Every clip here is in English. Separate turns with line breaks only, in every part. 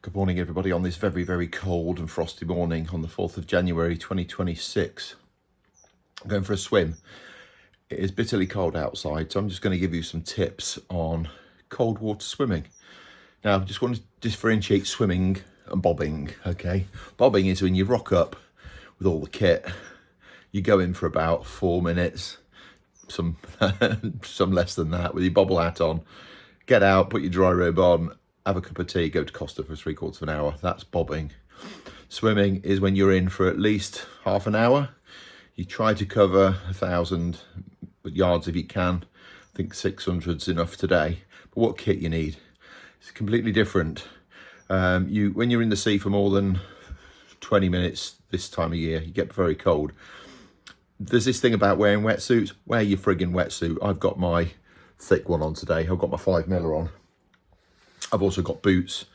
Good morning, everybody, on this very, very cold and frosty morning on the 4th of January 2026. I'm going for a swim. It is bitterly cold outside, so I'm just going to give you some tips on cold water swimming. Now, I just want to differentiate swimming and bobbing, okay? Bobbing is when you rock up with all the kit. You go in for about 4 minutes, some less than that, with your bobble hat on. Get out, put your dry robe on, have a cup of tea, go to Costa for 3/4 of an hour. That's bobbing. Swimming is when you're in for at least half an hour. You try to cover 1,000 yards if you can. I think 600's enough today. But what kit you need? It's completely different. When you're in the sea for more than 20 minutes this time of year, you get very cold. There's this thing about wearing wetsuits. Wear your friggin' wetsuit. I've got my thick one on today. I've got my 5mm on. I've also got boots,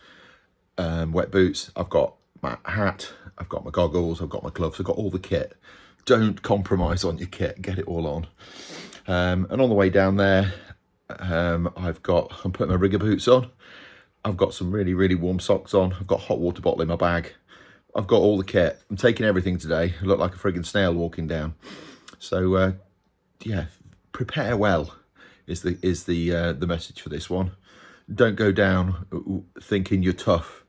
wet boots. I've got my hat. I've got my goggles. I've got my gloves. I've got all the kit. Don't compromise on your kit. Get it all on. And on the way down there, I'm putting my rigger boots on. I've got some really, really warm socks on. I've got a hot water bottle in my bag. I've got all the kit. I'm taking everything today. I look like a friggin' snail walking down. So, yeah, prepare well is the message for this one. Don't go down thinking you're tough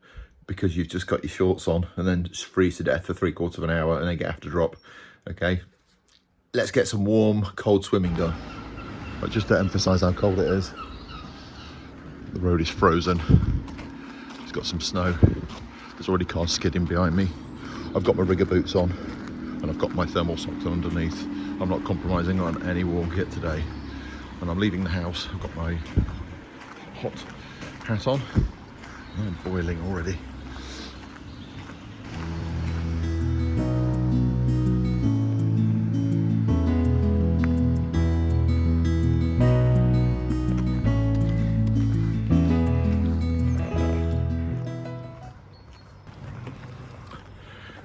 because you've just got your shorts on and then just freeze to death for 3/4 of an hour and then get after drop. Okay, let's get some warm, cold swimming done. But just to emphasize how cold it is, the road is frozen. It's got some snow. There's already cars skidding behind me. I've got my rigger boots on and I've got my thermal socks on underneath. I'm not compromising on any warm kit today. When I'm leaving the house, I've got my hot hat on. I'm boiling already.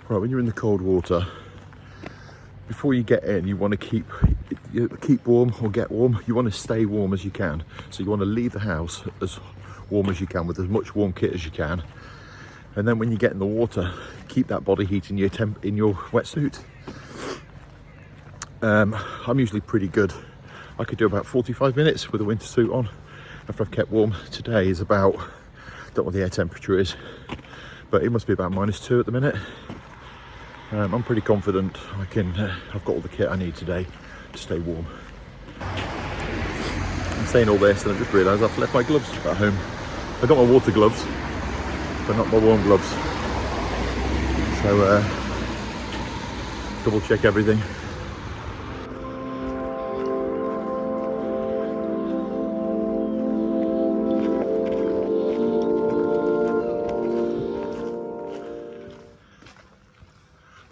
Right, when you're in the cold water, before you get in, you want to keep warm or get warm. You want to stay warm as you can. So you want to leave the house as warm as you can with as much warm kit as you can. And then when you get in the water, keep that body heat in your wetsuit. I'm usually pretty good. I could do about 45 minutes with a winter suit on after I've kept warm. Today is about, don't know what the air temperature is, but it must be about -2 at the minute. I'm pretty confident I've got all the kit I need today to stay warm. I'm saying all this and I've just realised I've left my gloves at home. I got my water gloves, but not my warm gloves. So double check everything.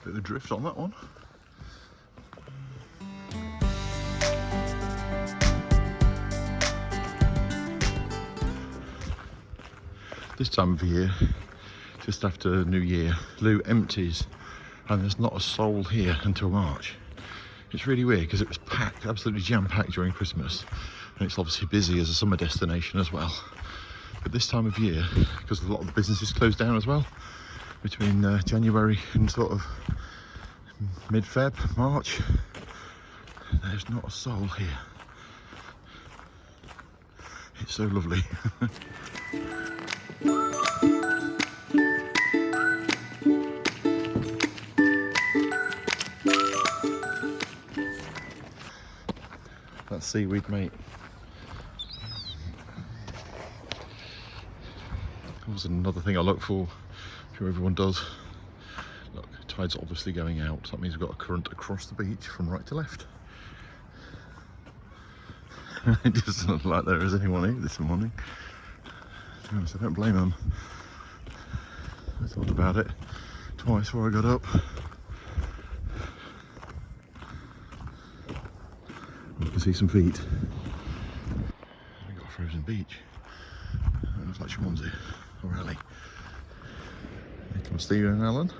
Bit of a drift on that one. This time of year, just after New Year, Lou empties and there's not a soul here until March. It's really weird because it was packed, absolutely jam-packed during Christmas, and it's obviously busy as a summer destination as well. But this time of year, because a lot of the businesses closed down as well, between January and sort of mid-Feb, March, there's not a soul here. It's so lovely. That's seaweed, mate. That was another thing I look for. I'm sure everyone does. Look, tide's obviously going out. So that means we've got a current across the beach from right to left. It doesn't look like there is anyone here this morning. To be honest, I don't blame them. I thought about it twice before I got up. You can see some feet. We've got a frozen beach. It looks like Swansea or Raleigh. Here comes Stephen and Alan.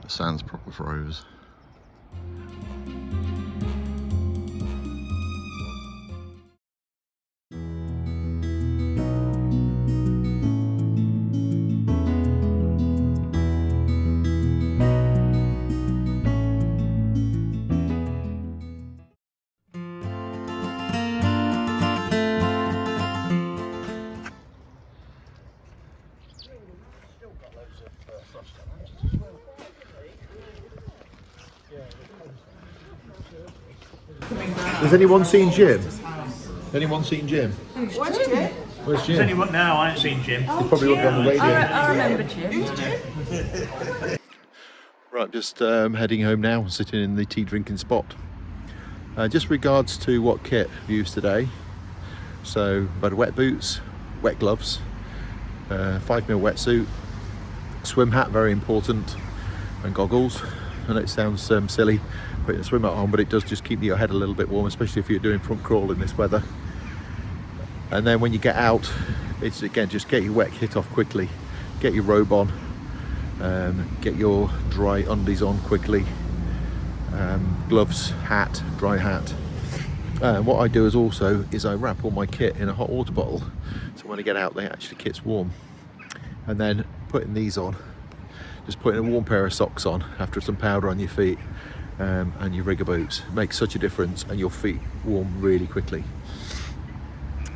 The sand's proper froze. Has anyone seen Jim? Anyone seen Jim?
Where's Jim?
Where's Jim?
Does anyone now? I ain't seen Jim.
He probably looked on the radio.
I remember Jim.
Right, just heading home now, sitting in the tea drinking spot. Just regards to what kit I've used today. So, I've had wet boots, wet gloves, 5mm wetsuit, swim hat, very important, and goggles. And it sounds silly putting a swim hat on, but it does just keep your head a little bit warm, especially if you're doing front crawl in this weather. And then when you get out, it's again, just get your wet kit off quickly, get your robe on, get your dry undies on quickly, gloves, hat, dry hat. What I do is I wrap all my kit in a hot water bottle, so when I get out, the kit's warm. And then putting these on, just putting a warm pair of socks on after some powder on your feet, and your rigger boots. It makes such a difference, and your feet warm really quickly.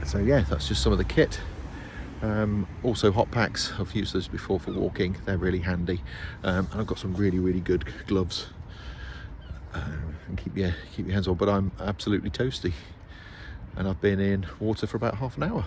So yeah, that's just some of the kit. Also hot packs, I've used those before for walking, they're really handy. And I've got some really good gloves. And keep your hands on, but I'm absolutely toasty. And I've been in water for about half an hour.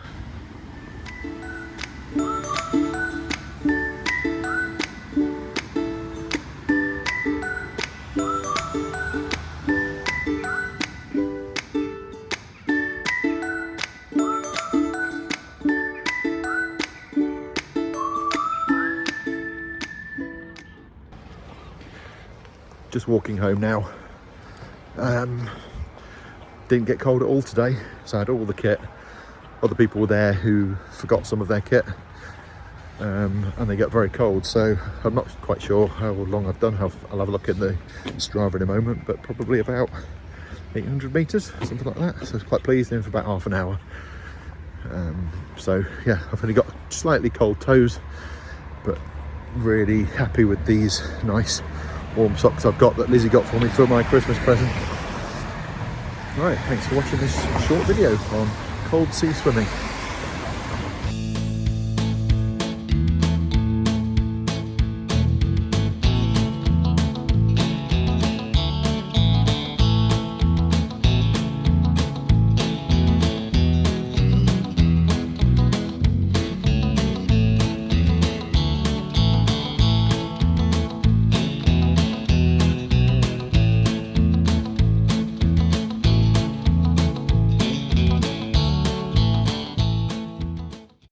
Just walking home now. Didn't get cold at all today, so I had all the kit. Other people were there who forgot some of their kit, and they get very cold, so I'm not quite sure how long I've done. I'll have a look in the Strava in a moment, but probably about 800 metres, something like that. So I was quite pleased, in for about half an hour. So yeah, I've only got slightly cold toes, but really happy with these nice warm socks I've got that Lizzie got for me for my Christmas present. Right, thanks for watching this short video on cold sea swimming.